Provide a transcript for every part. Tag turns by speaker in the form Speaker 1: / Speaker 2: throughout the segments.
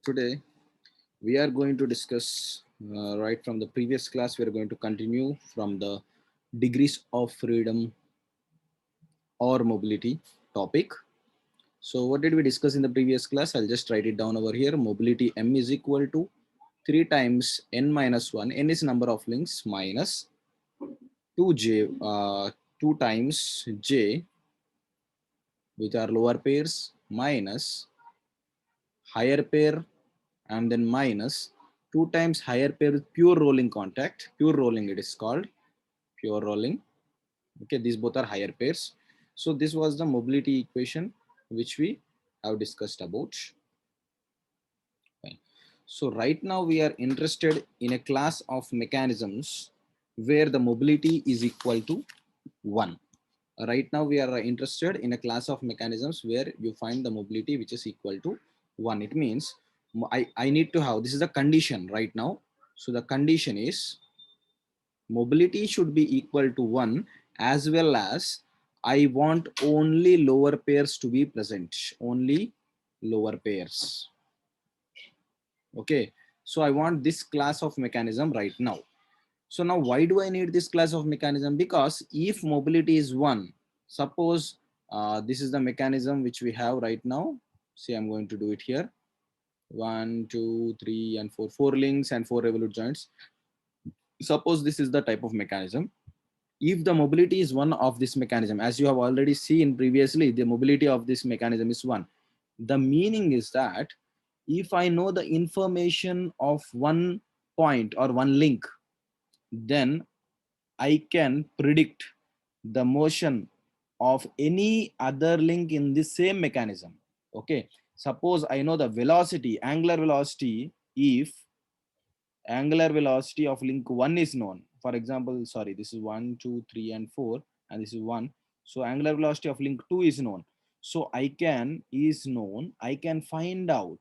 Speaker 1: Today we are going to discuss right from the previous class. We are going to continue from the degrees of freedom or mobility topic. So what did we discuss in the previous class? I'll just write it down over here. Mobility m is equal to 3 times n minus 1. N is number of links minus 2j 2 times j, which are lower pairs, minus higher pair, and then minus 2 times higher pair with pure rolling contact. Pure rolling it is called, pure rolling. Okay, these both are higher pairs. So this was the mobility equation which we have discussed about. Fine. So right now we are interested in a class of mechanisms where the mobility is equal to 1. Right now we are interested in a class of mechanisms where you find the mobility which is equal to 1. It means I need to have, this is the condition right now. So the condition is mobility should be equal to 1, as well as I want only lower pairs to be present, only lower pairs. Okay, so I want this class of mechanism right now. So now why do I need this class of mechanism? Because if mobility is 1, suppose this is the mechanism which we have right now. See, I'm going to do it here. 1, 2, 3, and 4. 4 links and 4 revolute joints. Suppose this is the type of mechanism. If the mobility is 1 of this mechanism, as you have already seen previously, the mobility of this mechanism is 1. The meaning is that if I know the information of one point or one link, then I can predict the motion of any other link in the same mechanism. Okay, suppose I know the velocity, angular velocity, if angular velocity of link 1 is known. For example, sorry, this is 1, 2, 3, and 4, and this is 1. So angular velocity of link 2 is known. So I can find out,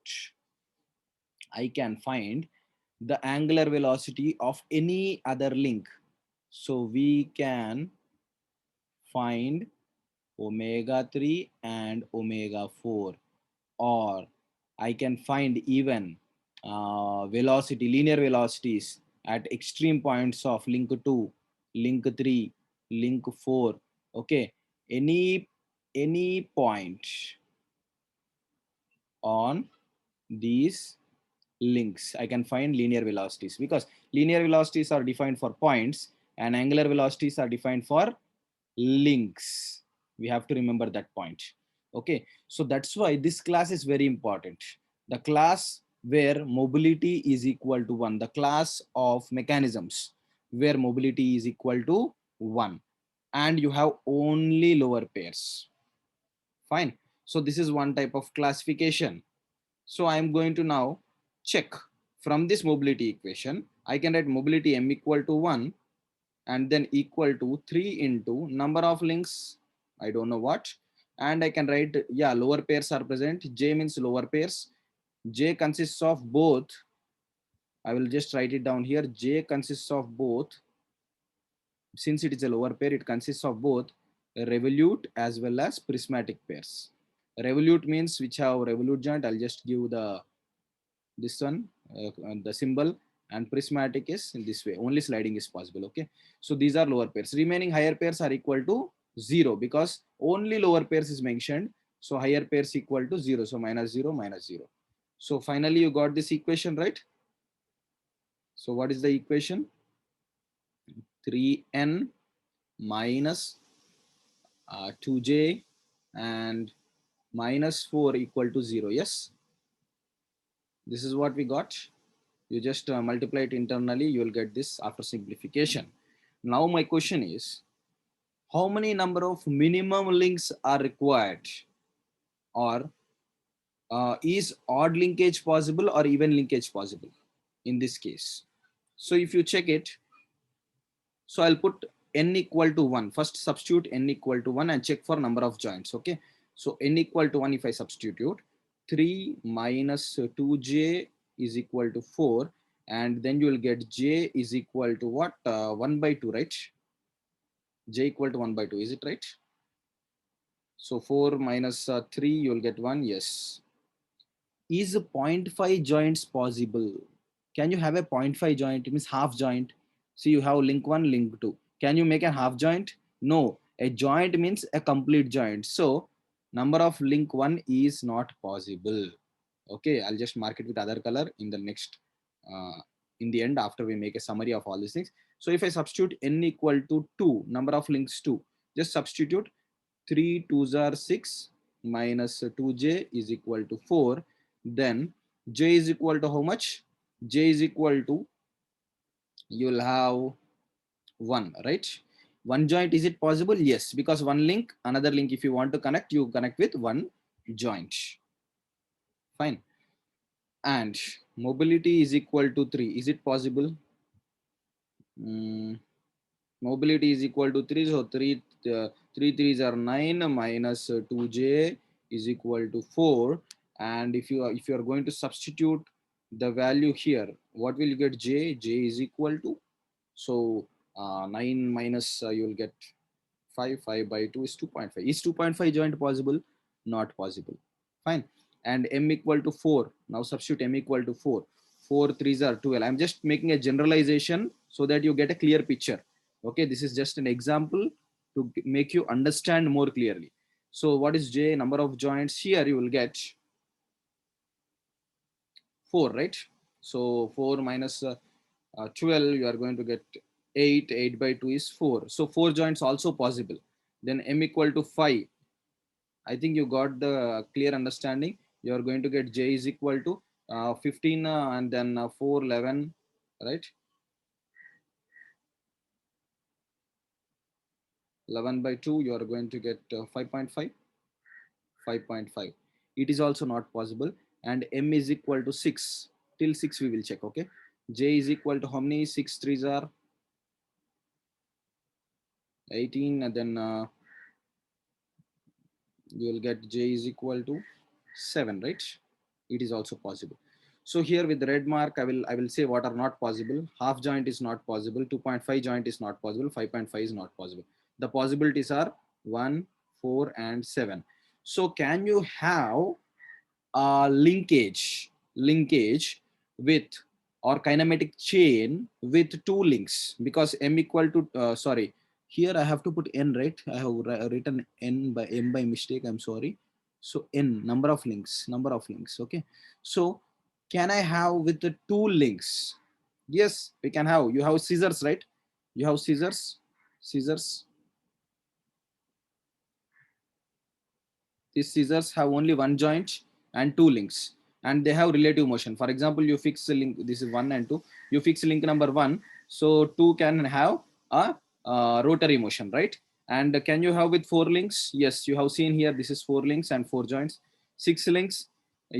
Speaker 1: I can find the angular velocity of any other link. So we can find omega 3 and omega 4, or I can find even velocity, linear velocities at extreme points of link 2, link 3, link 4. Okay, any point on these links I can find linear velocities, because linear velocities are defined for points and angular velocities are defined for links. We have to remember that point. Okay, so that's why this class is very important. The class where mobility is equal to 1, the class of mechanisms where mobility is equal to 1, and you have only lower pairs. Fine. So this is one type of classification. So I am going to now check from this mobility equation. I can write mobility m equal to 1 and then equal to 3 into number of links, I don't know what, and I can write, yeah, lower pairs are present. J means lower pairs. J consists of both, I will just write it down here. J consists of both, since it is a lower pair, it consists of both revolute as well as prismatic pairs. Revolute means which have revolute joint. I'll just give the this one, the symbol, and prismatic is in this way. Only sliding is possible. Okay, so these are lower pairs. Remaining higher pairs are equal to 0 because only lower pairs is mentioned. So higher pairs equal to 0. So minus 0, minus 0. So finally you got this equation, right? So what is the equation? 3n minus 2j and minus 4 equal to 0. Yes, this is what we got. You just multiply it internally, you will get this after simplification. Now my question is, how many number of minimum links are required, or is odd linkage possible or even linkage possible in this case? So if you check it, so I'll put n equal to 1. First substitute n equal to 1 and check for number of joints. Okay, so n equal to 1, if I substitute, 3 minus 2j is equal to 4, and then you will get j is equal to what? 1 by 2, right? J equal to 1 by 2, is it right? So 4 minus 3, you will get 1. Yes. Is 0.5 joints possible? Can you have a 0.5 joint? It means half joint. See, you have link 1, link 2. Can you make a half joint? No. A joint means a complete joint. So number of link 1 is not possible. Okay, I'll just mark it with other color in the next, in the end, after we make a summary of all these things. So if I substitute n equal to 2, number of links 2, just substitute 3 2s are 6 minus 2j is equal to 4. Then j is equal to how much? J is equal to, you'll have 1, right? One joint, is it possible? Yes, because one link, another link, if you want to connect, you connect with one joint. Fine. And mobility is equal to 3. Is it possible? Mobility is equal to 3. So 3 3s are 9 minus 2j is equal to 4. And if you are going to substitute the value here, what will you get? J is equal to, so 9 minus you will get 5. 5 by 2 is 2.5. Is 2.5 joint possible? Not possible. Fine. And m equal to 4. Now substitute m equal to 4. 4 3s are 12. I'm just making a generalization so that you get a clear picture. Okay, this is just an example to make you understand more clearly. So what is J? Number of joints. Here you will get 4, right? So 4 minus 12, you are going to get 8. 8 by 2 is 4. So 4 joints also possible. Then m equal to 5. I think you got the clear understanding. You are going to get j is equal to 15 and then 4 11, right? 11 by 2, you are going to get 5.5. 5.5. It is also not possible. And m is equal to 6. Till 6 we will check. Okay, j is equal to how many? 6 3s are 18, and then you will get j is equal to 7, right? It is also possible. So here with the red mark, I will say what are not possible. Half joint is not possible. 2.5 joint is not possible. 5.5 is not possible. The possibilities are 1, 4, and 7. So can you have linkage with, or kinematic chain with two links? Because m equal to sorry, here I have to put n, right? I have written n by m by mistake, I'm sorry. So n, number of links. Okay, so can I have with the two links? Yes, we can have. You have scissors, right? You have scissors. These scissors have only one joint and two links, and they have relative motion. For example, you fix the link, this is 1 and 2. You fix link number 1, so 2 can have a rotary motion, right? And can you have with 4 links? Yes, you have seen here, this is 4 links and 4 joints. 6 links,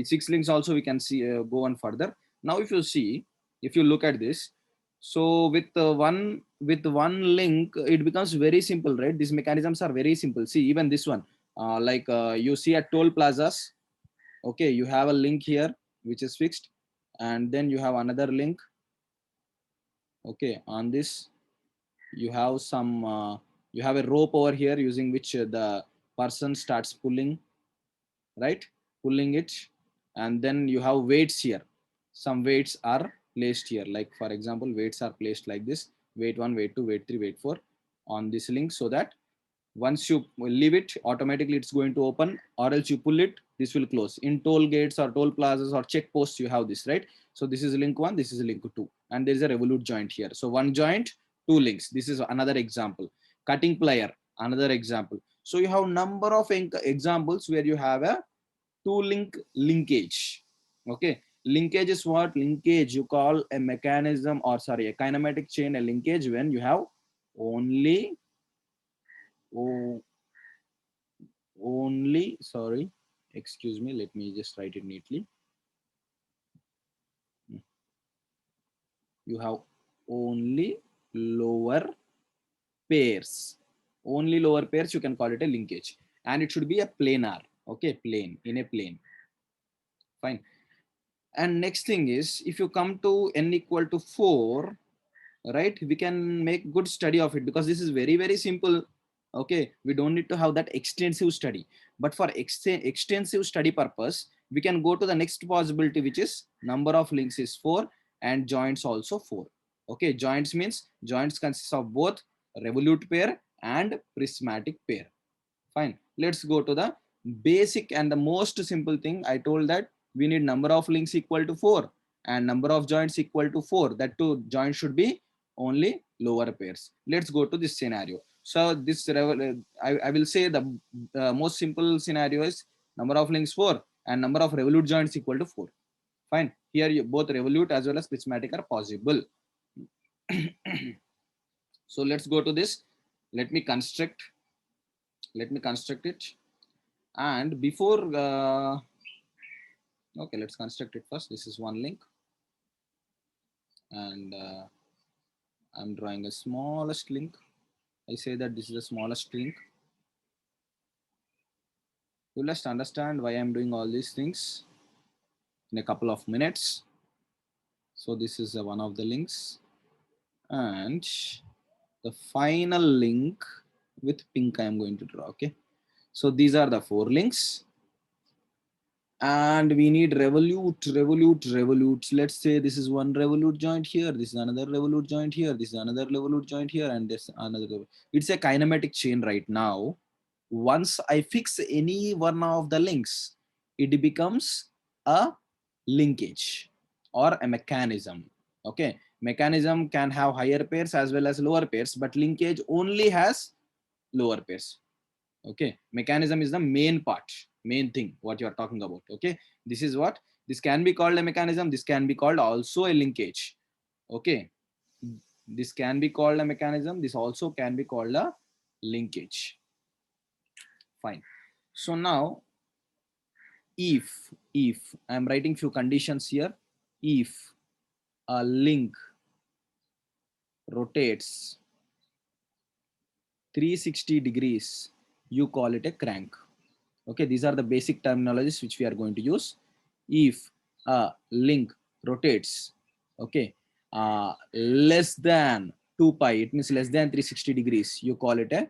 Speaker 1: 6 links also we can see, go on further. Now if you see, if you look at this, so with one link, it becomes very simple, right? These mechanisms are very simple. See, even this one, like you see at toll plazas. Okay, you have a link here which is fixed, and then you have another link. Okay, on this you have some you have a rope over here using which the person starts pulling, right? Pulling it. And then you have weights here. Some weights are placed here, like for example, weights are placed like this: weight 1, weight 2, weight 3, weight 4 on this link, so that once you leave it, automatically it's going to open, or else you pull it, this will close. In toll gates or toll plazas or check posts, you have this, right? So this is link 1, this is link 2, and there is a revolute joint here. So one joint, two links. This is another example. Cutting plier, another example. So you have number of examples where you have a two link linkage. Okay, linkage is what? Linkage you call a mechanism, or sorry, a kinematic chain a linkage when you have only sorry, excuse me, let me just write it neatly. You have only lower pairs. Only lower pairs, you can call it a linkage, and it should be a planar. Okay, plane, in a plane. Fine. And next thing is, if you come to n equal to 4, right, we can make good study of it, because this is very, very simple. Okay, we don't need to have that extensive study, but for extensive study purpose, We can go to the next possibility, which is number of links is 4 and joints also 4. Okay, joints means joints consists of both revolute pair and prismatic pair. Fine. Let's go to the basic and the most simple thing. I told that we need number of links equal to 4 and number of joints equal to 4. That two joints should be only lower pairs. Let's go to this scenario. So this I will say the most simple scenario is number of links 4 and number of revolute joints equal to 4. Fine. Here you, both revolute as well as prismatic are possible. So let's go to this. Let me construct it. And before okay, let's construct it first. This is one link, and I'm drawing a smallest link. I say that this is the smallest link. You must understand why I'm doing all these things in a couple of minutes. So this is one of the links, and the final link with pink I am going to draw. Okay, so these are the 4 links. And we need revolute. Let's say this is one revolute joint here, this is another revolute joint here, this is another revolute joint here, and this another. It's a kinematic chain right now. Once I fix any one of the links, it becomes a linkage or a mechanism. Okay, mechanism can have higher pairs as well as lower pairs, but linkage only has lower pairs. Okay, mechanism is the main part, main thing what you are talking about. Okay, this is what this can be called a mechanism, this can be called also a linkage. Okay, this can be called a mechanism, this also can be called a linkage. Fine. So now if I'm writing few conditions here, if a link rotates 360 degrees, you call it a crank. Okay, these are the basic terminologies which we are going to use. If a link rotates, okay, less than 2 pi, it means less than 360 degrees, you call it a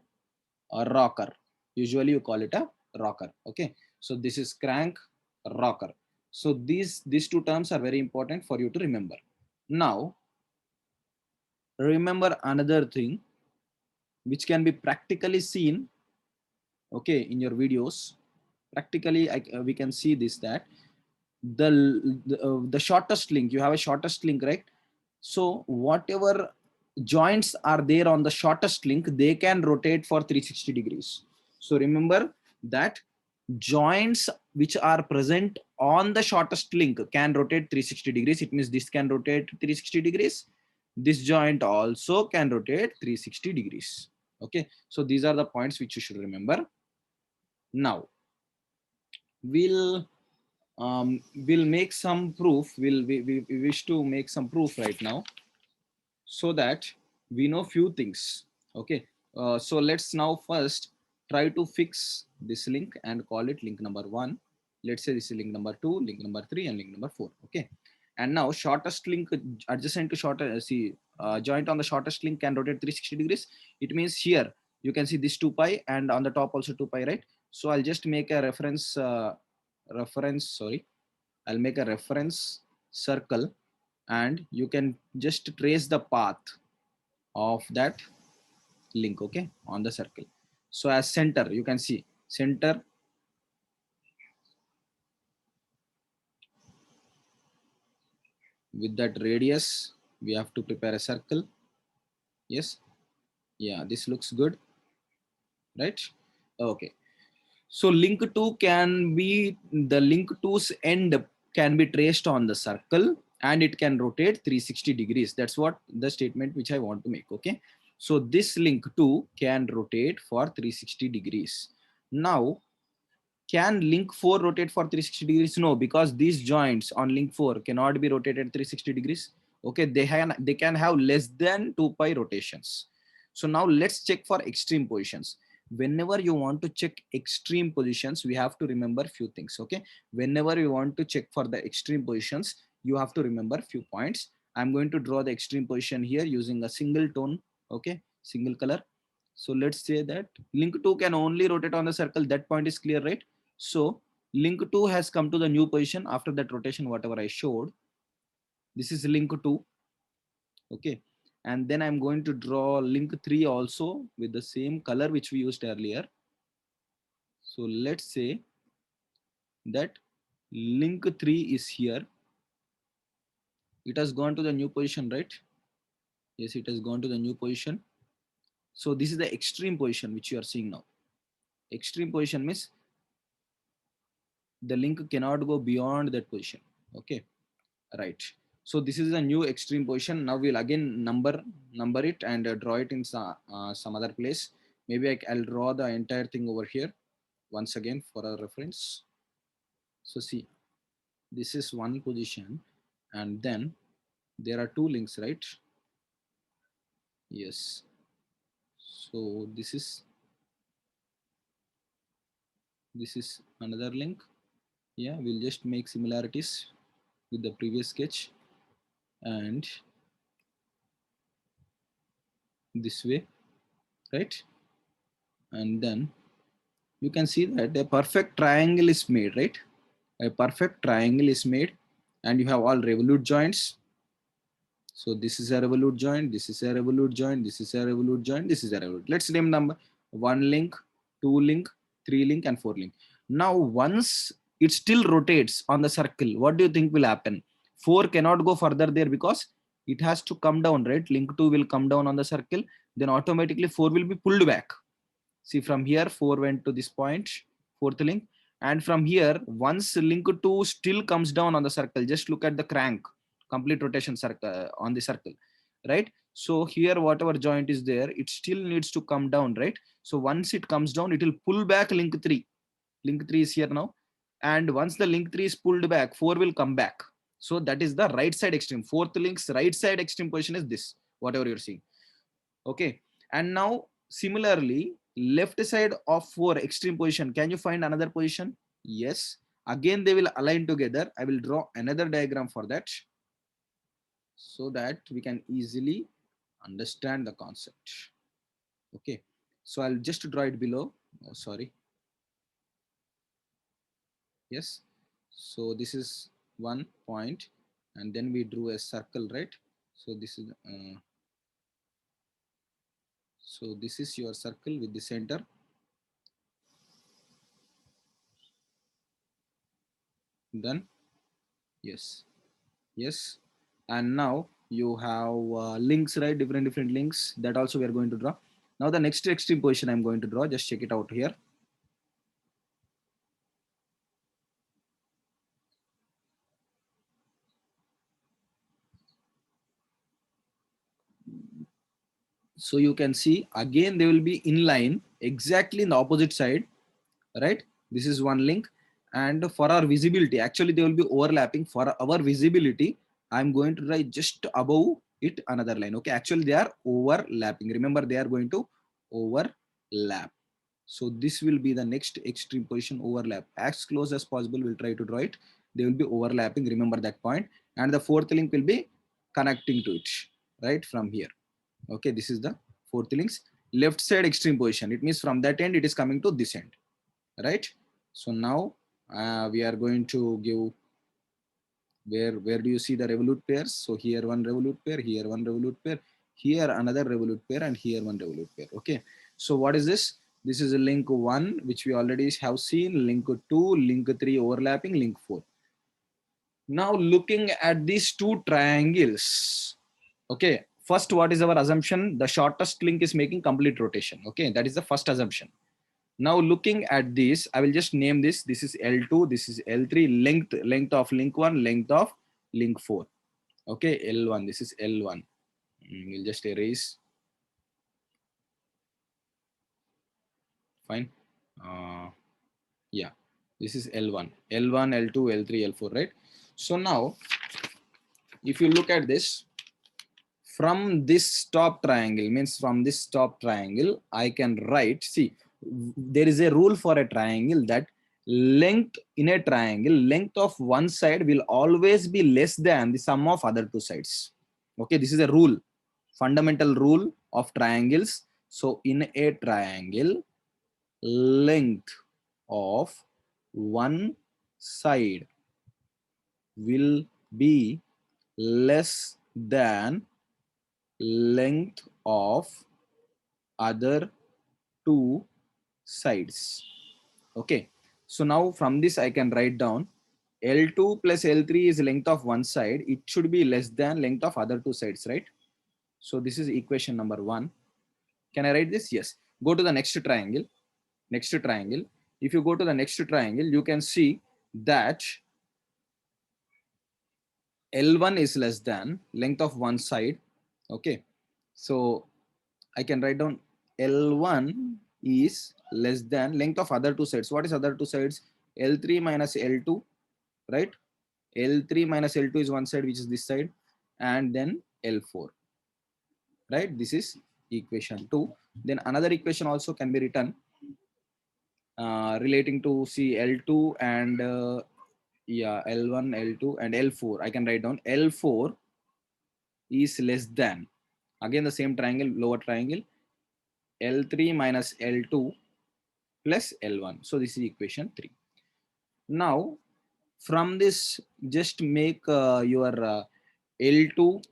Speaker 1: rocker. Usually you call it a rocker. Okay, so this is crank, rocker. So these two terms are very important for you to remember. Now remember another thing which can be practically seen, okay, in your videos. Practically we can see this, that the shortest link, you have a shortest link, right? So whatever joints are there on the shortest link, they can rotate for 360 degrees. So remember that joints which are present on the shortest link can rotate 360 degrees. It means this can rotate 360 degrees, this joint also can rotate 360 degrees. Okay, so these are the points which you should remember. Now we'll make some proof. We wish to make some proof right now so that we know few things. Okay, so let's now first try to fix this link and call it link number 1. Let's say this is link number 2, link number 3, and link number 4. Okay, and now shortest link adjacent to shorter joint on the shortest link can rotate 360 degrees. It means here you can see this 2 pi and on the top also 2 pi, right? So I'll just make a reference I'll make a reference circle, and you can just trace the path of that link, okay, on the circle. So as center, you can see center, with that radius, we have to prepare a circle. Yes, yeah, this looks good, right? Okay, so link 2 can be, the link 2's end can be traced on the circle and it can rotate 360 degrees. That's what the statement which I want to make. Okay, so this link 2 can rotate for 360 degrees. Now can link 4 rotate for 360 degrees? No, because these joints on link 4 cannot be rotated 360 degrees. Okay, they can have less than 2 pi rotations. So now let's check for extreme positions. Whenever you want to check extreme positions, we have to remember few things. Okay, whenever you want to check for the extreme positions, you have to remember few points. I'm going to draw the extreme position here using a single tone. Okay, single color. So let's say that link 2 can only rotate on the circle. That point is clear, right? So Link 2 has come to the new position after that rotation, whatever I showed. This is link 2. Okay. And then I'm going to draw link 3 also with the same color which we used earlier. So let's say that link 3 is here. It has gone to the new position, right? Yes, it has gone to the new position. So this is the extreme position which you are seeing now. Extreme position means the link cannot go beyond that position. Okay, right. So this is a new extreme position. Now we'll again number it and draw it in some other place. Maybe I'll draw the entire thing over here once again for a reference. So see, this is one position, and then there are two links, right? Yes. So this is another link. Yeah, we'll just make similarities with the previous sketch, and this way, right? And then you can see that a perfect triangle is made, right? A perfect triangle is made, and you have all revolute joints. So this is a revolute joint, this is a revolute joint, this is a revolute joint, this is a revolute. Let's name number 1 link, 2 link, 3 link, and 4 link. Now once it still rotates on the circle, what do you think will happen? 4 cannot go further there because it has to come down, right? Link 2 will come down on the circle, then automatically 4 will be pulled back. See, from here 4 went to this point, fourth link, and from here once link 2 still comes down on the circle, just look at the crank, complete rotation circle on the circle, right? So here whatever joint is there, it still needs to come down, right? So once it comes down, it will pull back link 3. Link 3 is here now, and once the link 3 is pulled back, 4 will come back. So that is the right side extreme. Fourth link's right side extreme position is this, whatever you're seeing. Okay, and now similarly left side of 4 extreme position, can you find another position? Yes, again they will align together. I will draw another diagram for that so that we can easily understand the concept. Okay, so I'll just draw it below. Oh, sorry. Yes, so this is one point, and then we drew a circle, right? So this is your circle with the center. Done. Yes, yes. And now you have links, right? Different links that also we are going to draw. Now the next extreme position I'm going to draw, just check it out here. So you can see again they will be in line exactly in the opposite side, right? This is one link, and for our visibility, actually they will be overlapping. For our visibility, I'm going to write just above it another line. Okay, actually they are overlapping. Remember, they are going to overlap. So this will be the next extreme position, overlap. As close as possible, we'll try to draw it. They will be overlapping. Remember that point. And the fourth link will be connecting to it, right? From here. Okay, this is the fourth link's left side extreme position. It means from that end, it is coming to this end, right? So now we are going to give where do you see the revolute pairs? So here one revolute pair, here one revolute pair, here another revolute pair, and here one revolute pair. Okay, so what is this? This is a link 1 which we already have seen, link 2, link 3 overlapping, link 4. Now looking at these two triangles, okay, first what is our assumption? The shortest link is making complete rotation. Okay, that is the first assumption. Now looking at this, I will just name this. This is L2, this is L3, length of link 1, length of link 4. Okay, L1, this is L1. We'll just erase. Fine. Yeah, this is L1, L1, L2, L3, L4, right? So now, if you look at this, from this top triangle, means from this top triangle, I can write, see, there is a rule for a triangle that length in a triangle, length of one side will always be less than the sum of other two sides. Okay, this is a rule, fundamental rule of triangles. So in a triangle, length of one side will be less than length of other two sides. Okay, so now from this I can write down L2 plus L3 is length of one side. It should be less than length of other two sides, right? So this is equation number 1. Can I write this? Yes. Go to the next triangle. Next triangle. If you go to the next triangle, you can see that L1 is less than length of one side. Okay. So I can write down L1 is less than length of other two sides. What is other two sides? L3 minus L2, right? L3 minus L2 is one side, which is this side, and then L4, right? This is equation 2. Then another equation also can be written relating to see L2 and yeah, L1, L2 and L4. I can write down L4 is less than, again the same triangle, lower triangle, L3 minus L2 plus L1. So this is equation 3. Now from this, just make your L2.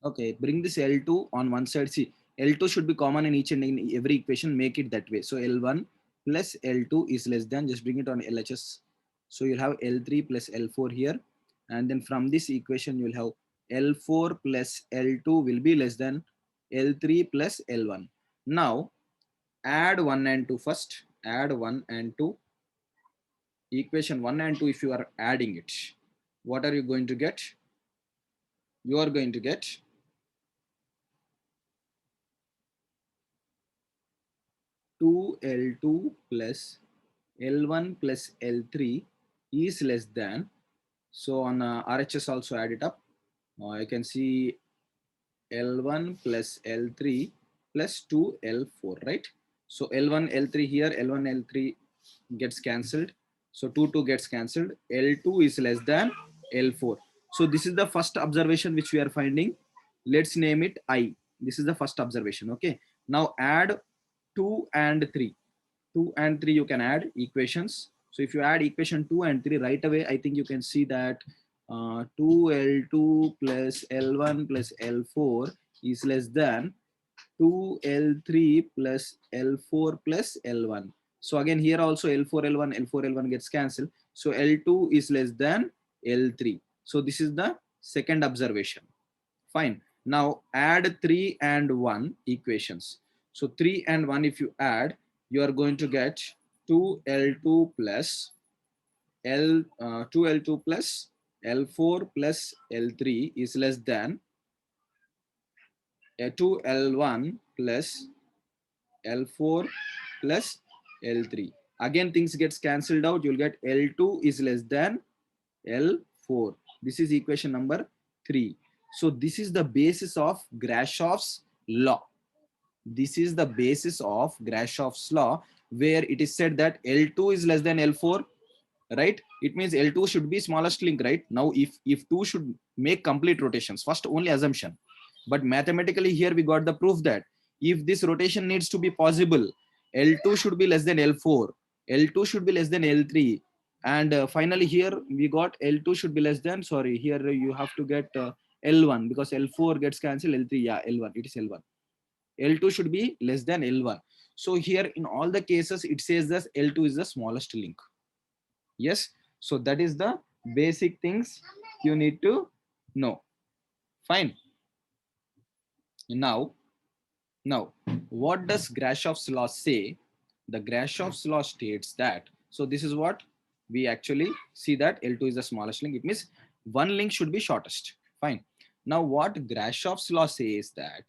Speaker 1: Okay, bring this L2 on one side. See, L2 should be common in each and in every equation. Make it that way. So L1 plus L2 is less than, just bring it on LHS. So you'll have L3 plus L4 here. And then from this equation, you'll have L4 plus L2 will be less than L3 plus L1. Now add 1 and 2 first. Add 1 and 2. Equation 1 and 2, if you are adding it, what are you going to get? You are going to get 2L2 plus L1 plus L3 is less than. So on RHS also add it up. I can see L1 plus L3 plus 2L4, right? So L1, L3 here, L1, L3 gets cancelled. So 2 gets cancelled. L2 is less than L4. So this is the first observation which we are finding. Let's name it I. This is the first observation. Okay. Now add 2 and 3. 2 and 3 you can add equations. So if you add equation 2 and 3 right away, I think you can see that 2L2 plus L1 plus L4 is less than 2L3 plus L4 plus L1. So again here also L4 L1 L4 L1 gets cancelled. So L2 is less than L3. So this is the second observation. Fine. Now add 3 and 1 equations. So 3 and 1 if you add, you are going to get 2L2 plus 2L2 plus L4 plus L3 is less than 2L1 plus L4 plus L3. Again things gets cancelled out. You'll get L2 is less than L4. This is equation number 3. So this is the basis of Grashoff's law. This is the basis of Grashoff's law, where it is said that L2 is less than L4, right? It means L2 should be smallest link, right? Now if 2 should make complete rotations, first only assumption, but mathematically here we got the proof that if this rotation needs to be possible, L2 should be less than L4, L2 should be less than L3, and finally here we got L2 should be less than, sorry, here you have to get L1 because L4 gets cancelled, L3, yeah, L1, it is L1. L2 should be less than L1. So here in all the cases it says that L2 is the smallest link. Yes, so that is the basic things you need to know. Fine. Now what does Grashoff's law say? The Grashoff's law states that, so this is what we actually see, that L2 is the smallest link. It means one link should be shortest. Fine. Now what Grashoff's law says that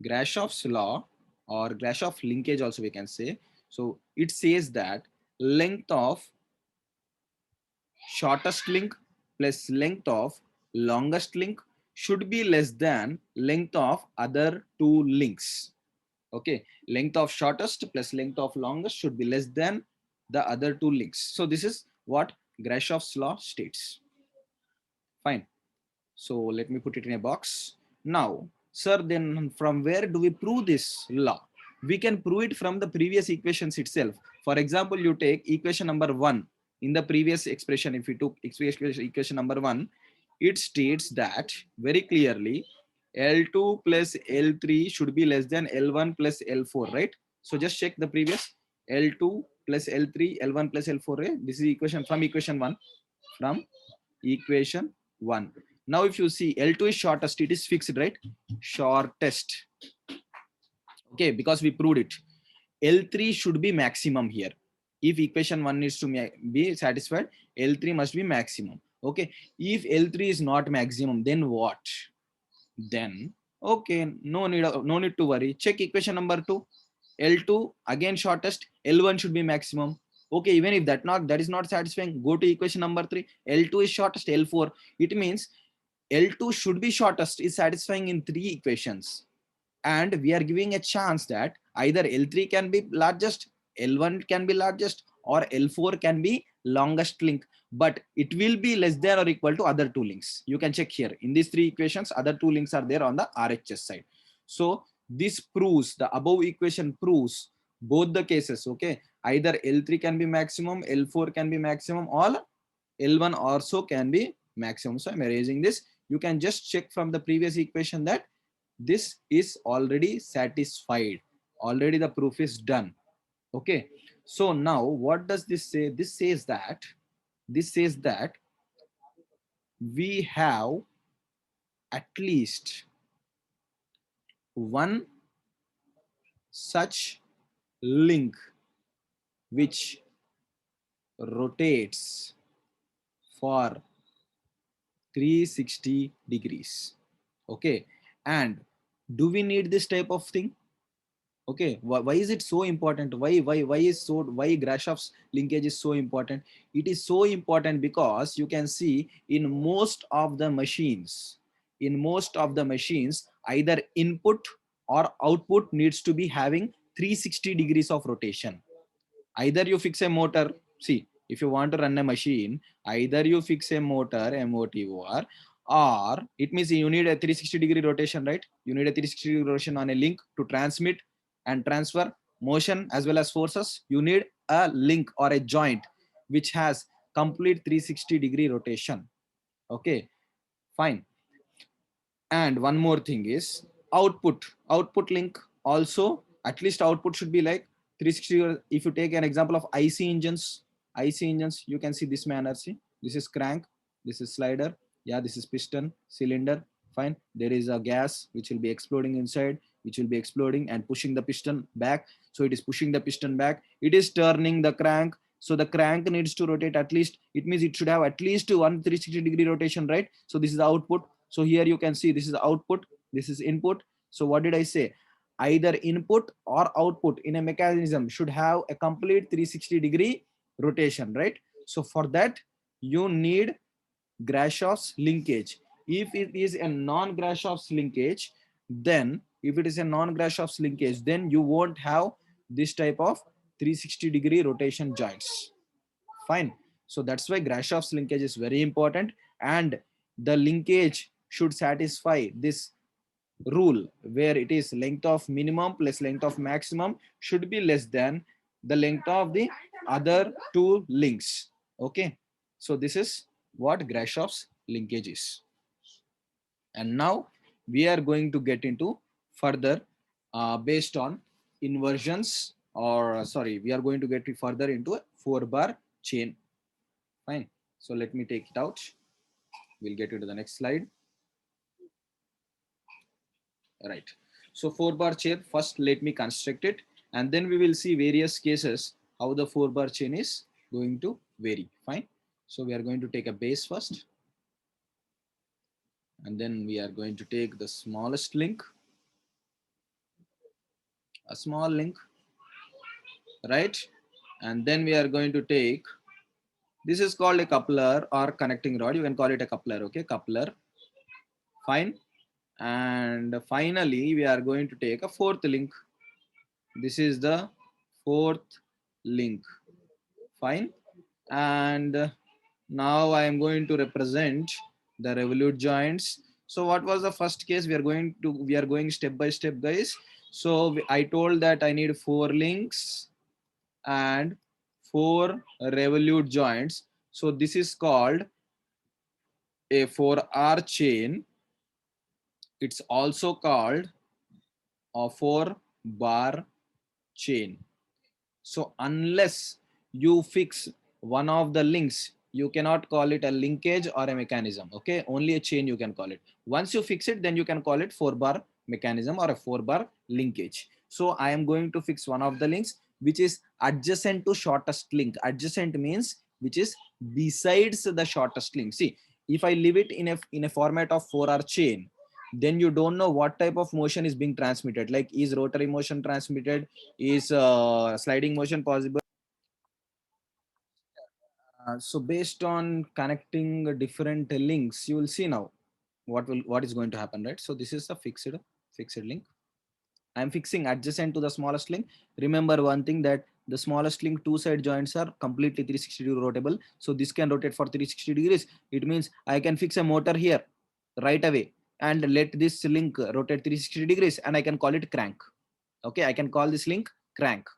Speaker 1: Grashoff's law, or Grashoff linkage also we can say. So it says that length of shortest link plus length of longest link should be less than length of other two links. Okay, length of shortest plus length of longest should be less than the other two links. So this is what Grashoff's law states. Fine. So let me put it in a box. Now, sir, then from where do we prove this law? we can prove it from the previous equations itself. For example, you take equation number 1. In the previous expression, if we took equation number 1, it states that very clearly L2 plus L3 should be less than L1 plus L4, right? So just check the previous L2 plus L3, L1 plus L4, right? This is equation from equation 1. From equation 1. Now if you see L2 is shortest, it is fixed, right? Shortest. Okay, because we proved it. L3 should be maximum here. If equation 1 needs to be satisfied, L3 must be maximum. Okay, if L3 is not maximum, then what? Then okay, no need to worry. Check equation number 2. L2 again shortest, L1 should be maximum. Okay, even if that is not satisfying, go to equation number 3. L2 is shortest, L4. It means L2 should be shortest is satisfying in 3 equations. And we are giving a chance that either L3 can be largest, L1 can be largest, or L4 can be longest link, but it will be less than or equal to other 2 links. You can check here in these 3 equations, other 2 links are there on the RHS side. So this proves, the above equation proves both the cases. Okay, either L3 can be maximum, L4 can be maximum, or L1 also can be maximum. So I'm erasing this. You can just check from the previous equation that this is already satisfied. Already the proof is done. Okay, so now what does this say? This says that we have at least one such link which rotates for 360 degrees. Okay, and do we need this type of thing? Okay, why is it so important? Why Grashoff's linkage is so important? It is so important because you can see in most of the machines, either input or output needs to be having 360 degrees of rotation. Either you fix a motor, see, if you want to run a machine, either you fix a motor, MOTOR, or it means you need a 360 degree rotation, right? You need a 360 degree rotation on a link to transmit and transfer motion as well as forces. You need a link or a joint which has complete 360 degree rotation. Okay, fine. And one more thing is output link also, at least output should be like 360. If you take an example of IC engines, you can see this manner. See, this is crank, this is slider, yeah, this is piston, cylinder. Fine, there is a gas which will be exploding inside, which will be exploding and pushing the piston back. So it is pushing the piston back, it is turning the crank. So the crank needs to rotate at least, it means it should have at least one 360 degree rotation, right? So this is the output. So here you can see this is output, this is input. So what did I say? Either input or output in a mechanism should have a complete 360 degree rotation, right? So for that you need Grashoff's linkage. If it is a non-Grashoff's linkage, then then you won't have this type of 360 degree rotation joints. Fine. So that's why Grashoff's linkage is very important, and the linkage should satisfy this rule where it is length of minimum plus length of maximum should be less than the length of the other 2 links. Okay, so this is what Grashoff's linkage is. And now we are going to get into further based on inversions, or we are going to get further into a 4-bar chain. Fine. So let me take it out. We'll get into the next slide. Right. So 4-bar chain, first let me construct it, and then we will see various cases how the 4-bar chain is going to vary. Fine. So we are going to take a base first, and then we are going to take the smallest link, a small link, right? And then we are going to take, this is called a coupler or connecting rod. You can call it a coupler. Okay, coupler. Fine. And finally, we are going to take a 4th link. This is the 4th link. Fine. And now I am going to represent the revolute joints. So what was the first case? We are going step by step, guys. So I told that I need 4 links and 4 revolute joints. So this is called a 4R chain. It's also called a 4-bar chain. So unless you fix one of the links, you cannot call it a linkage or a mechanism. Okay, only a chain you can call it. Once you fix it, then you can call it 4-bar mechanism or a 4-bar linkage. So I am going to fix one of the links which is adjacent to shortest link. Adjacent means which is besides the shortest link. See, if I leave it in a format of 4R chain, then you don't know what type of motion is being transmitted. Like, is rotary motion transmitted, is sliding motion possible? So based on connecting different links, you will see now what is going to happen, right? So this is a fixed link. I'm fixing adjacent to the smallest link. Remember one thing, that the smallest link two side joints are completely 360 degree rotatable. So this can rotate for 360 degrees. It means I can fix a motor here right away and let this link rotate 360 degrees, and I can call it crank. Okay, I can call this link crank.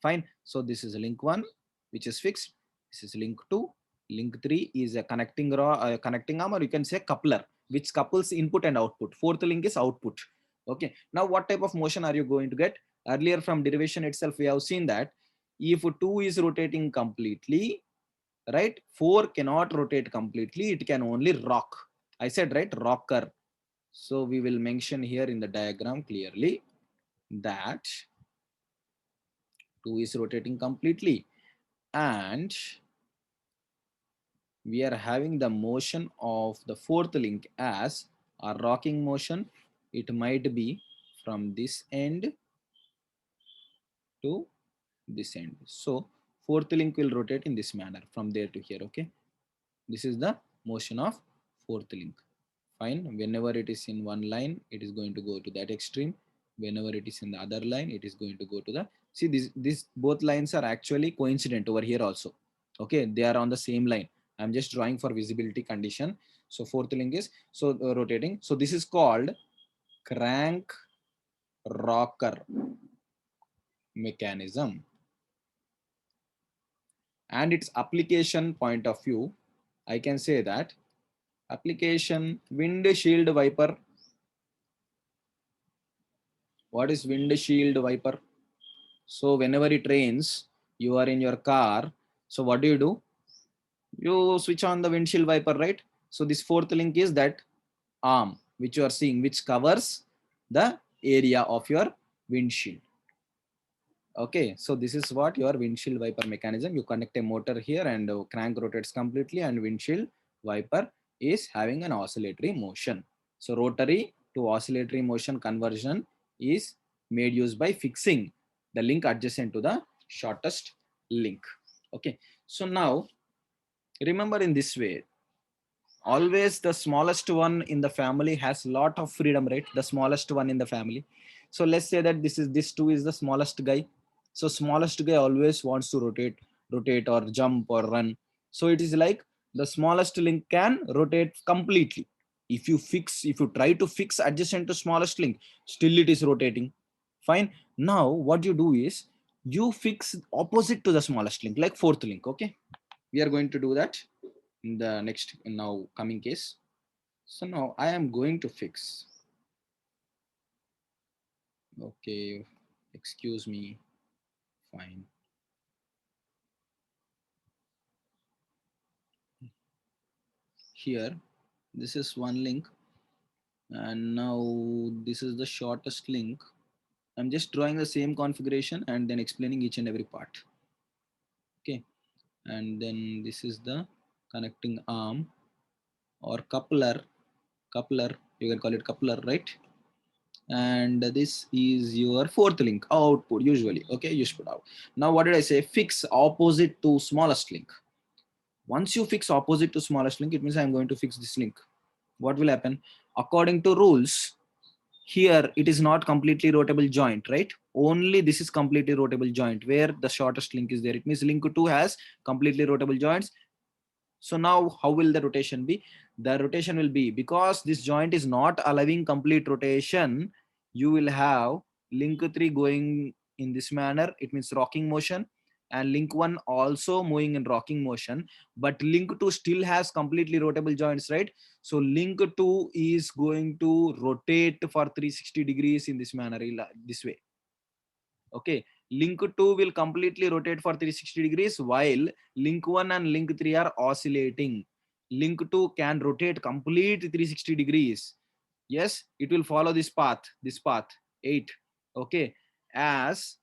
Speaker 1: Fine. So this is link 1, which is fixed. This is link 2. Link 3 is a connecting arm, or you can say coupler, which couples input and output. Fourth link is output. Okay. Now what type of motion are you going to get? Earlier from derivation itself, we have seen that if 2 is rotating completely, right, 4 cannot rotate completely. It can only rock. I said, right, rocker. So we will mention here in the diagram clearly that 2 is rotating completely, and we are having the motion of the fourth link as a rocking motion. It might be from this end to this end. So fourth link will rotate in this manner from there to here. Okay, this is the motion of fourth link. Fine. Whenever it is in one line, it is going to go to that extreme. Whenever it is in the other line, it is going to go to the, see, this both lines are actually coincident over here also. Okay, they are on the same line. I'm just drawing for visibility condition. So fourth link is so rotating. So this is called crank rocker mechanism. And its application point of view, I can say that application windshield wiper. What is windshield wiper? So whenever it rains, you are in your car. So what do? You switch on the windshield wiper, right? So this fourth link is that arm which you are seeing, which covers the area of your windshield. Okay, so this is what your windshield wiper mechanism. You connect a motor here and crank rotates completely, and windshield wiper is having an oscillatory motion. So rotary to oscillatory motion conversion is made use by fixing the link adjacent to the shortest link. Okay, so now remember, in this way, always the smallest one in the family has lot of freedom, right? The smallest one in the family. So let's say that this 2 is the smallest guy. So smallest guy always wants to rotate or jump or run. So it is like the smallest link can rotate completely. If you try to fix adjacent to smallest link, still it is rotating. Fine. Now what you do is you fix opposite to the smallest link, like fourth link. Okay, we are going to do that in the next now coming case. So now I am going to fix, okay, excuse me, fine. Here, this is one link, and now this is the shortest link. I'm just drawing the same configuration and then explaining each and every part. Okay, and then this is the connecting arm or coupler, you can call it coupler, right? And this is your fourth link output usually. Okay, you should put out. Now what did I say? Fix opposite to smallest link. Once you fix opposite to smallest link, it means I'm going to fix this link. What will happen? According to rules, here it is not completely rotable joint, right? Only this is completely rotable joint where the shortest link is there. It means link 2 has completely rotable joints. So now how will the rotation be? The rotation will be, because this joint is not allowing complete rotation, you will have link 3 going in this manner, it means rocking motion, and link 1 also moving in rocking motion, but link 2 still has completely rotable joints, right? So link 2 is going to rotate for 360 degrees in this manner, this way. Okay, link 2 will completely rotate for 360 degrees, while link 1 and link 3 are oscillating. Link 2 can rotate complete 360 degrees. Yes, it will follow this path, 8. Okay, as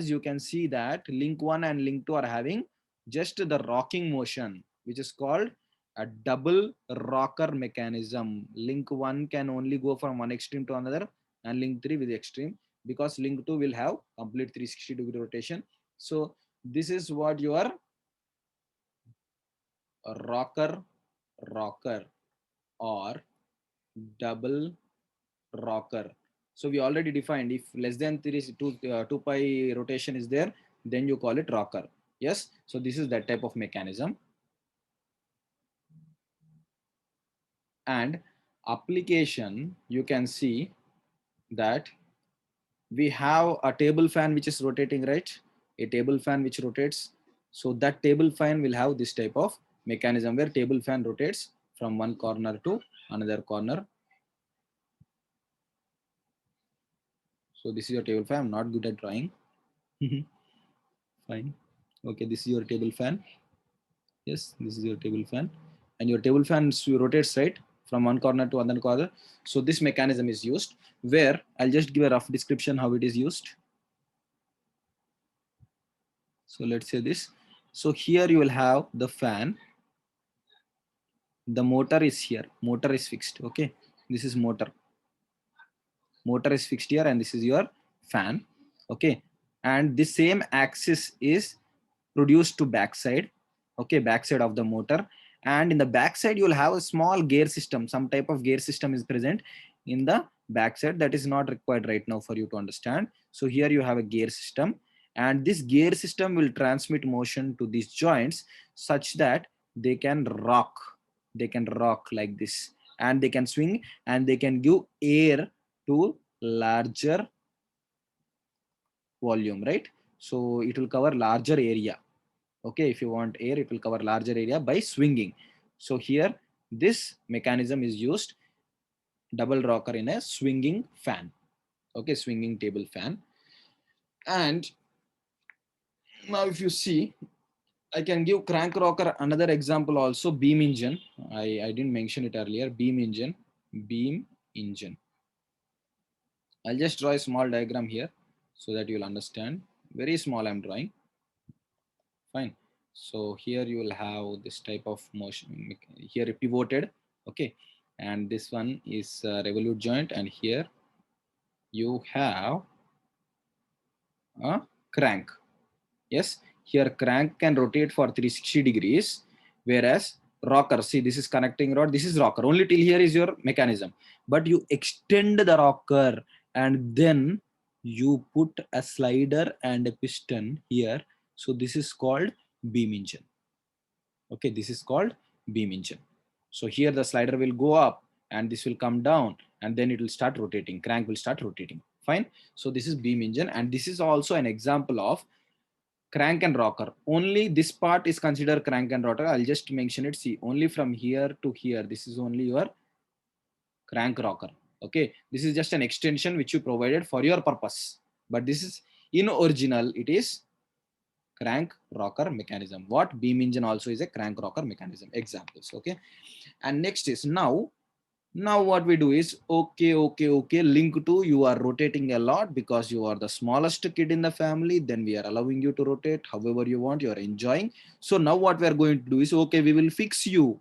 Speaker 1: you can see that link 1 and link 2 are having just the rocking motion, which is called a double rocker mechanism. Link 1 can only go from one extreme to another, and link 3 with the extreme, because link 2 will have complete 360-degree rotation. So this is what your rocker or double rocker. So we already defined, if less than 2 pi rotation is there, then you call it rocker. Yes, so this is that type of mechanism. And application, you can see that we have a table fan which is rotating, right? A table fan which rotates. So that table fan will have this type of mechanism where table fan rotates from one corner to another corner. So this is your table fan. I'm not good at drawing. Fine. Okay, this is your table fan. Yes, this is your table fan. And your table fan rotates, right, from one corner to another corner. So this mechanism is used, where I'll just give a rough description how it is used. So let's say this. So here you will have the fan. The motor is here. Motor is fixed. Okay, this is motor. Motor is fixed here, and this is your fan. Okay, and the same axis is produced to backside. Okay, backside of the motor, and in the backside you will have a small gear system. Some type of gear system is present in the backside that is not required right now for you to understand. So here you have a gear system, and this gear system will transmit motion to these joints such that they can rock. They can rock like this, and they can swing, and they can give air to larger volume, right? So it will cover larger area. Okay, if you want air, it will cover larger area by swinging. So here this mechanism is used, double rocker in a swinging fan. Okay, swinging table fan. And now if you see, I can give crank rocker another example also, beam engine. I didn't mention it earlier. Beam engine. I'll just draw a small diagram here so that you'll understand. Very small I'm drawing. Fine. So here you will have this type of motion here pivoted. Okay, and this one is a revolute joint, and here you have a crank. Yes, here crank can rotate for 360 degrees, whereas rocker, see, this is connecting rod, this is rocker, only till here is your mechanism, but you extend the rocker and then you put a slider and a piston here. So this is called beam engine. Okay, this is called beam engine. So here the slider will go up and this will come down, and then it will start rotating. Crank will start rotating. Fine. So this is beam engine, and this is also an example of crank and rocker. Only this part is considered crank and rocker. I'll just mention it. See, only from here to here, this is only your crank rocker. Okay, this is just an extension which you provided for your purpose, but this is in original, it is crank rocker mechanism. What? Beam engine also is a crank rocker mechanism. Examples. Okay, and next is now what we do is, okay, link to, you are rotating a lot because you are the smallest kid in the family, then we are allowing you to rotate however you want, you are enjoying. So now what we are going to do is, okay, we will fix you.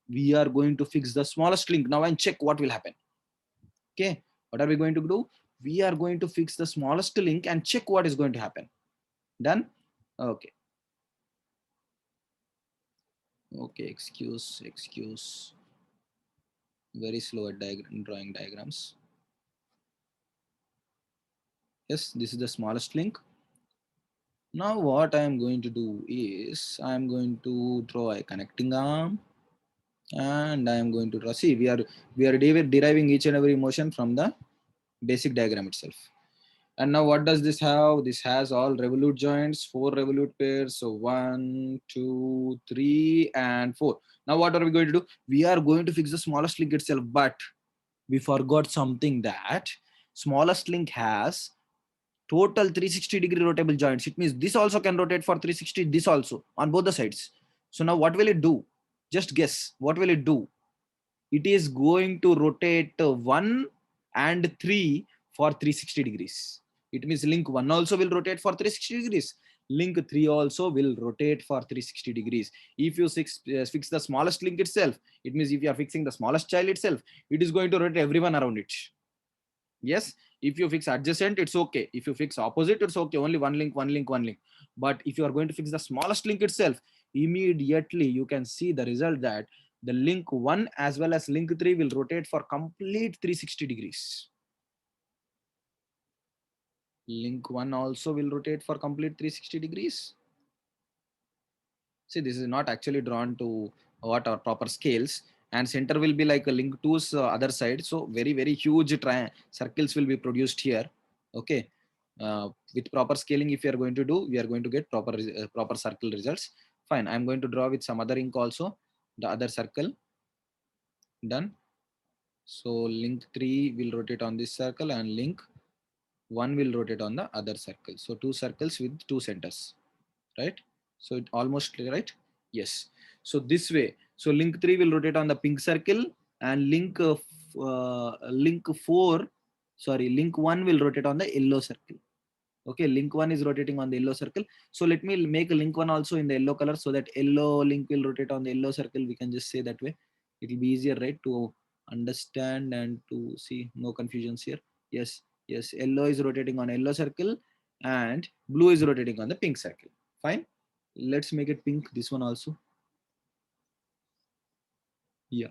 Speaker 1: We are going to fix the smallest link now and check what will happen. Okay, what are we going to do? We are going to fix the smallest link and check what is going to happen. Done? Okay. Okay, excuse. Very slow at drawing diagrams. Yes, this is the smallest link. Now what I am going to do is, I am going to draw a connecting arm, and I am going to draw, see, we are deriving each and every motion from the basic diagram itself. And now what does this have? This has all revolute joints, 4 revolute pairs. So 1, 2, 3, and 4. Now what are we going to do? We are going to fix the smallest link itself, but we forgot something, that smallest link has total 360-degree rotable joints. It means this also can rotate for 360, this also on both the sides. So now what will it do? Just guess. What will it do? It is going to rotate 1 and 3 for 360 degrees. It means link 1 also will rotate for 360 degrees. Link 3 also will rotate for 360 degrees. If you fix the smallest link itself, it means if you are fixing the smallest child itself, it is going to rotate everyone around it. Yes, if you fix adjacent, it's okay. If you fix opposite, it's okay. Only one link, one link, one link. But if you are going to fix the smallest link itself, immediately you can see the result that the link 1 as well as link 3 will rotate for complete 360 degrees. Link 1 also will rotate for complete 360 degrees. See, this is not actually drawn to what are proper scales, and center will be like a link 2's other side. So very huge circles will be produced here. Okay. With proper scaling, if you are going to do, we are going to get proper circle results. Fine. I'm going to draw with some other ink also, the other circle. Done. So link 3 will rotate on this circle and link 1 will rotate on the other circle. So 2 circles with 2 centers, right? So it almost right. Yes. So this way, so link 3 will rotate on the pink circle, and link 4, sorry, link 1 will rotate on the yellow circle. Okay, link 1 is rotating on the yellow circle. So let me make a link 1 also in the yellow color, so that yellow link will rotate on the yellow circle. We can just say that way. It will be easier, right, to understand and to see. No confusions here. Yes, yes, yellow is rotating on yellow circle and blue is rotating on the pink circle. Fine. Let's make it pink, this one also. Yeah.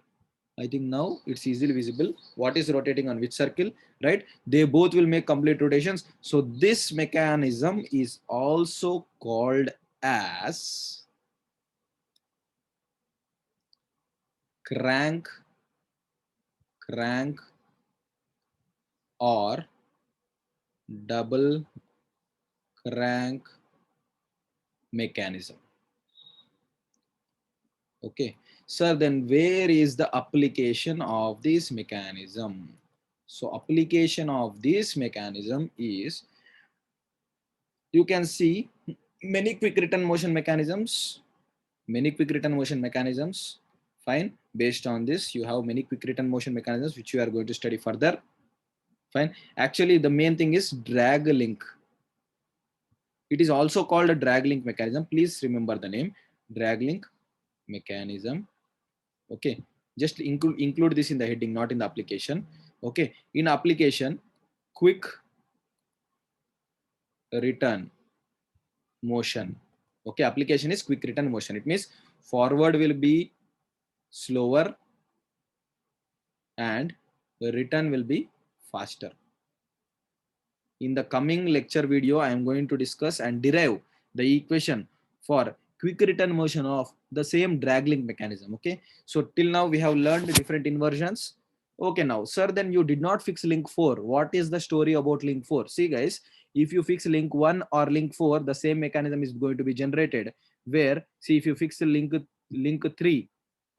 Speaker 1: I think now it's easily visible what is rotating on which circle, right? They both will make complete rotations. So this mechanism is also called as crank or double crank mechanism. Okay, sir, then where is the application of this mechanism? So application of this mechanism is, you can see many quick return motion mechanisms, fine. Based on this, you have many quick return motion mechanisms which you are going to study further. Fine. Actually, the main thing is drag link. It is also called a drag link mechanism. Please remember the name, drag link mechanism. Okay, just include this in the heading, not in the application. Okay, in application, quick return motion. Okay, application is quick return motion. It means forward will be slower and the return will be faster. In the coming lecture video, I am going to discuss and derive the equation for quick return motion of the same drag link mechanism. Okay, so till now we have learned different inversions. Okay, now sir, then you did not fix link 4. What is the story about link 4? See guys, if you fix link 1 or link 4, the same mechanism is going to be generated. Where, see, if you fix link 3,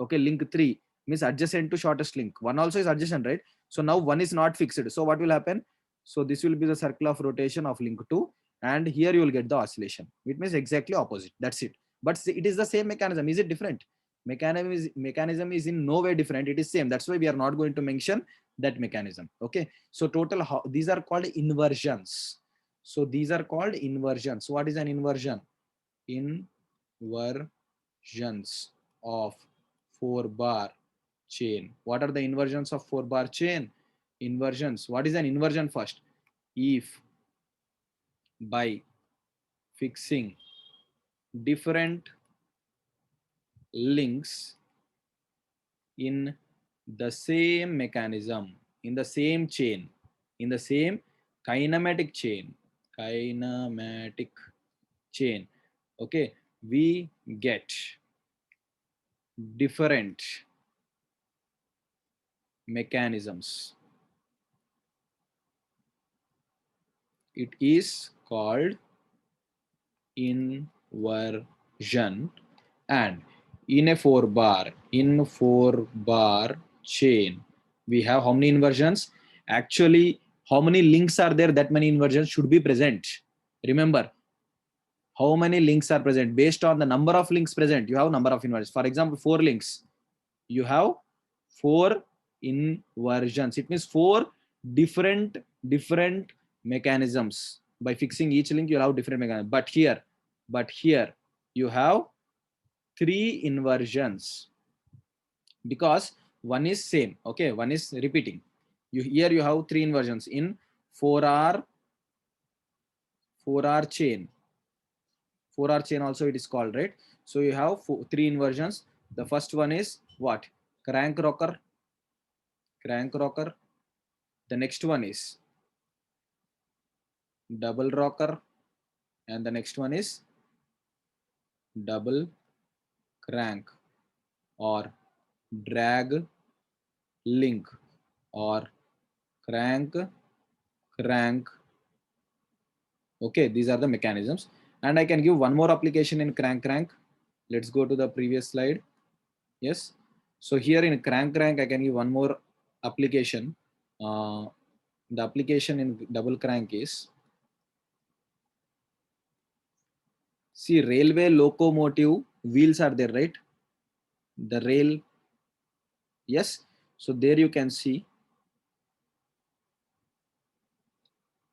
Speaker 1: okay, link 3 means adjacent to shortest link. 1 also is adjacent, right? So now 1 is not fixed. So what will happen? So this will be the circle of rotation of link 2, and here you will get the oscillation. It means exactly opposite. That's it. But it is the same mechanism. Is it different? Mechanism is in no way different. It is same. That's why we are not going to mention that mechanism. Okay. So total, these are called inversions. So these are called inversions. What is an inversion? Inversions of 4-bar chain. What are the inversions of 4-bar chain? Inversions. What is an inversion first? If by fixing different links in the same mechanism, in the same chain, in the same kinematic chain, okay, we get different mechanisms. It is called inversion. And in a four bar chain, we have how many inversions? Actually, how many links are there? That many inversions should be present. Remember, how many links are present? Based on the number of links present, you have number of inversions. For example, 4 links, you have 4 inversions. It means 4 different mechanisms. By fixing each link, you'll have different mechanisms. But here you have 3 inversions, because one is same. Okay, one is repeating. Here you have 3 inversions in 4R chain. 4R chain also it is called, right? So you have 3 inversions. The first one is what? Crank rocker. The next one is double rocker, and the next one is double crank, or drag link, or crank. Okay, these are the mechanisms. And I can give one more application in crank. Let's go to the previous slide. Yes, so here in crank I can give one more application. The application in double crank is, see, railway locomotive wheels are there, right? The rail, yes. So there you can see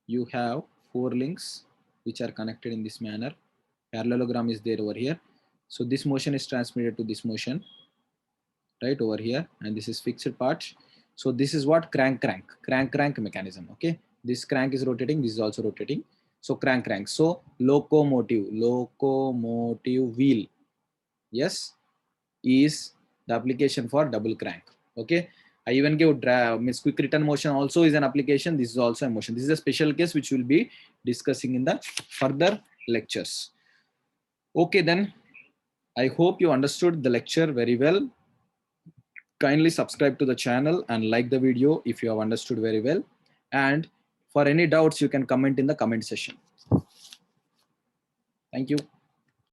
Speaker 1: you have 4 links which are connected in this manner. Parallelogram is there over here. So this motion is transmitted to this motion, right, over here, and this is fixed part. So this is what crank mechanism. Okay, this crank is rotating, this is also rotating. So crank. So locomotive wheel, yes, is the application for double crank. Okay, I even give means quick return motion also is an application. This is also a motion. This is a special case which we'll be discussing in the further lectures. Okay, then I hope you understood the lecture very well. Kindly subscribe to the channel and like the video if you have understood very well. And for any doubts, you can comment in the comment section. Thank you.